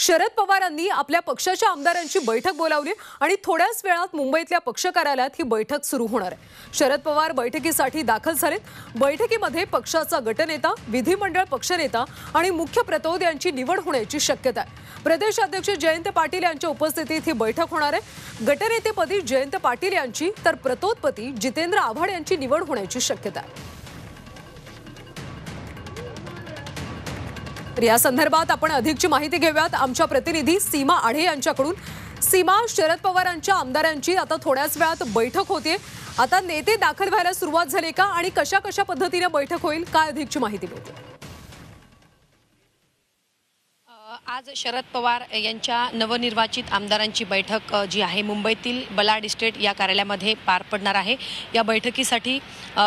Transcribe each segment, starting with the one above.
शरद पवारांनी आपल्या पक्षाच्या आमदारांची बैठक बोलावली आणि थोड्याच वेळात मुंबईतल्या पक्ष कार्यालयात ही बैठक सुरू होणार आहे। शरद पवार बैठकीसाठी दाखल झालेत। बैठकीमध्ये पक्षाचा गटनेता, विधिमंडळ पक्षनेता आणि मुख्य प्रतोद यांची निवड होण्याची शक्यता आहे। प्रदेश अध्यक्ष जयंत पाटील यांच्या उपस्थितीत ही बैठक होणार आहे। गटनेतेपदी जयंत पाटील यांची तर प्रतोदपदी जितेंद्र आव्हाड यांची निवड होण्याची शक्यता आहे। या संदर्भात आपण अधिकची माहिती घेऊयात आमच्या प्रतिनिधी सीमा आढे यांच्याकडून। सीमा, शरद पवारांच्या आमदारांची आता थोड्याच वेळात बैठक होते। आता नेते दाखल व्हायला सुरुवात झाली का आणि कशा पद्धतीने बैठक होईल, काय अधिकची माहिती मिळते? आज शरद पवार यांच्या नवनिर्वाचित आमदारांची बैठक जी आहे मुंबईतील बलाड इस्टेट या कार्यालयामध्ये पार पडणार आहे। या बैठकीसाठी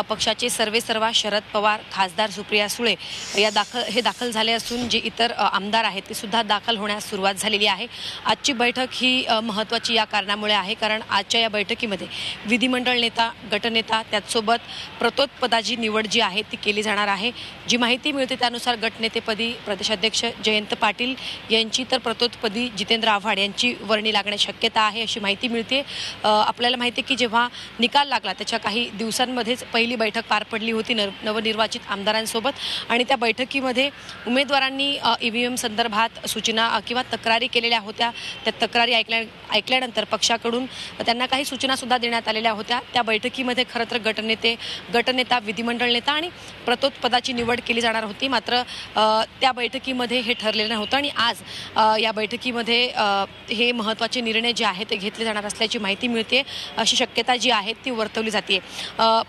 पक्षाचे सर्वेसर्वा शरद पवार, खासदार सुप्रिया सुळे हे दाखल झाले असून जे इतर आमदार आहेत ते सुद्धा दाखल होण्यास सुरुवात झालेली आहे। आजची बैठक ही महत्त्वाची या कारणामुळे आहे कारण आजच्या या बैठकीमध्ये विधिमंडळ नेता, गटनेता त्याचसोबत प्रतोद पदाची निवड जी आहे ती केली जाणार आहे। जी माहिती मिळते त्यानुसार गटनेतेपदी प्रदेशाध्यक्ष जयंत पाटील यांची तर प्रतोदपदी जितेंद्र आव्हाड यांची वर्णी लागण्याची शक्यता आहे अशी माहिती मिळते। आपल्याला माहिती आहे की जेव्हा निकाल लागला त्याच्या काही दिवसांमध्येच पहिली बैठक पार पडली होती नवनिर्वाचित आमदारांसोबत आणि त्या बैठकीमध्ये उमेदवारांनी ईव्हीएम संदर्भात सूचना किंवा तक्रारी केलेल्या होत्या। त्या तक्रारी ऐकल्यानंतर पक्षाकडून त्यांना काही सूचना सुद्धा देण्यात आलेल्या होत्या। त्या बैठकीमध्ये खरं तर गटनेता, विधिमंडळ नेता आणि प्रतोद पदाची निवड केली जाणार होती। मात्र त्या बैठकीमध्ये हे ठरलेलं नव्हतं आणि आज या बैठकीमध्ये हे महत्त्वाचे निर्णय जे आहेत ते घेतले जाणार असल्याची माहिती मिळते। अशी शक्यता जी आहे ती वर्तवली जाते।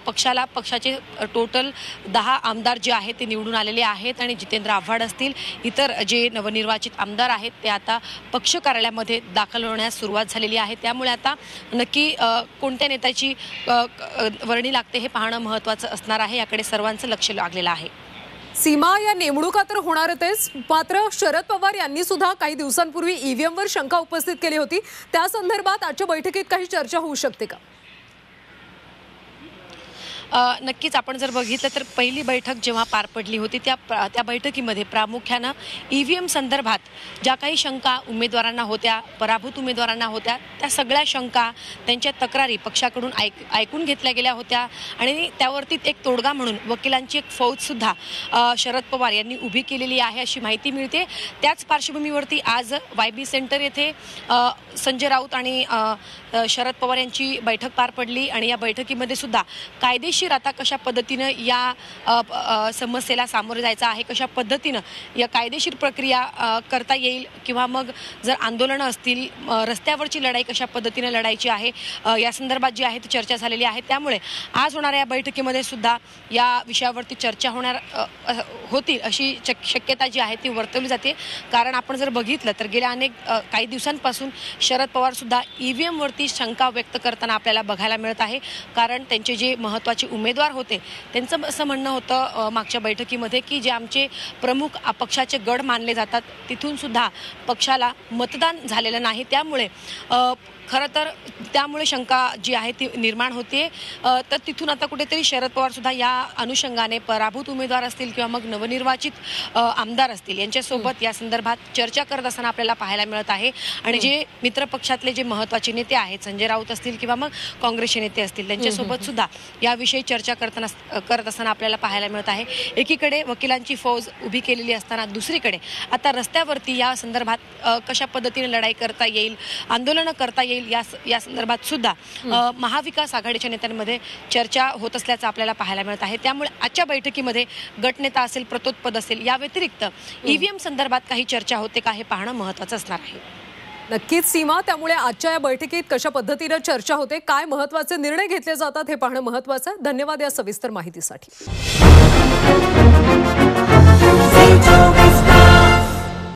पक्षाचे टोटल 10 आमदार जे आहेत ते निवडून आलेले आहेत आणि जितेंद्र आव्हाड असतील, इतर जे नवनिर्वाचित आमदार आहेत ते आता पक्ष कार्यालयामध्ये दाखल होण्यास सुरुवात झालेली आहे। त्यामुळे आता नक्की कोणत्या नेत्याची वर्णी लागते हे पाहणं महत्त्वाचं असणार आहे। याकडे सर्वांचं लक्ष लागलेलं आहे। सीमा, या नेमणुका तर होणारच, मात्र शरद पवार यांनी सुद्धा काही दिवसांपूर्वी ईव्हीएम वर शंका उपस्थित केली होती। त्या संदर्भात आजच्या बैठकीत काही चर्चा होऊ शकते का? नक्कीच आपण जर बघितलं तर पहिली बैठक जेव्हा पार पडली होती त्या बैठकीमध्ये प्रामुख्याने ईव्हीएम संदर्भात ज्या काही शंका उमेदवारांना होत्या, पराभूत उमेदवारांना होत्या, त्या सगळ्या शंका, त्यांच्या तक्रारी पक्षाकडून ऐकून घेतल्या गेल्या होत्या आणि त्यावरती एक तोडगा म्हणून वकिलांची एक फौज सुद्धा शरद पवार यांनी उभी केलेली आहे अशी माहिती मिळते। त्याच पार्श्वभूमीवरती आज YB सेंटर येथे संजय राऊत आणि शरद पवार यांची बैठक पार पडली आणि या बैठकीमध्ये सुद्धा कायदेशीर आता कशा पद्धतीने या समस्येला सामोरे जायचं आहे, कशा पद्धतीने या कायदेशीर प्रक्रिया करता येईल किंवा मग जर आंदोलनं असतील, रस्त्यावरची लढाई कशा पद्धतीने लढायची आहे या संदर्भात जी आहे ती चर्चा झालेली आहे। त्यामुळे आज होणाऱ्या या बैठकीमध्ये सुद्धा या विषयावरती चर्चा होतील अशी शक्यता जी आहे ती वर्तवली जाते। कारण आपण जर बघितलं तर गेल्या काही दिवसांपासून शरद पवार सुद्धा ईव्हीएम वरती शंका व्यक्त करताना आपल्याला बघायला मिळत आहे। कारण त्यांचे जे महत्त्वाचे उमेदवार होते त्यांचं असं म्हणणं होतं मागच्या बैठकीमध्ये की जे आमचे प्रमुख पक्षाचे गड मानले जातात तिथून सुद्धा पक्षाला मतदान झालेलं नाही। त्यामुळे खरं तर त्यामुळे शंका जी आहे ती निर्माण होते। तर तिथून आता कुठेतरी शरद पवार सुद्धा या अनुषंगाने पराभूत उमेदवार असतील किंवा मग नवनिर्वाचित आमदार असतील यांच्यासोबत या संदर्भात चर्चा करत असताना आपल्याला पाहायला मिळत आहे। आणि जे मित्र पक्षातले जे महत्त्वाचे नेते आहेत, संजय राऊत असतील किंवा मग काँग्रेसचे नेते असतील, त्यांच्यासोबत सुद्धा याविषयी चर्चा करत असताना आपल्याला पाहायला मिळत आहे। एकीकडे वकिलांची फौज उभी केलेली असताना दुसरीकडे आता रस्त्यावरती या संदर्भात कशा पद्धतीने लढाई करता येईल, आंदोलनं करता येईल या संदर्भात सुद्धा महाविकास आघाडीच्या नेत्यांमध्ये चर्चा होत असल्याचं आपल्याला पाहायला मिळत आहे। त्यामुळे आजच्या बैठकीमध्ये गटनेता असेल, प्रतोद पद असेल, या व्यतिरिक्त ईव्हीएम संदर्भात काही चर्चा होते का हे पाहणं महत्त्वाचं असणार आहे। नक्कीच सीमा, त्यामुळे आजच्या या बैठकीत कशा पद्धतीने चर्चा होते, काय महत्त्वाचे निर्णय घेतले जातात हे पाहणं महत्त्वाचं आहे। धन्यवाद या सविस्तर माहितीसाठी।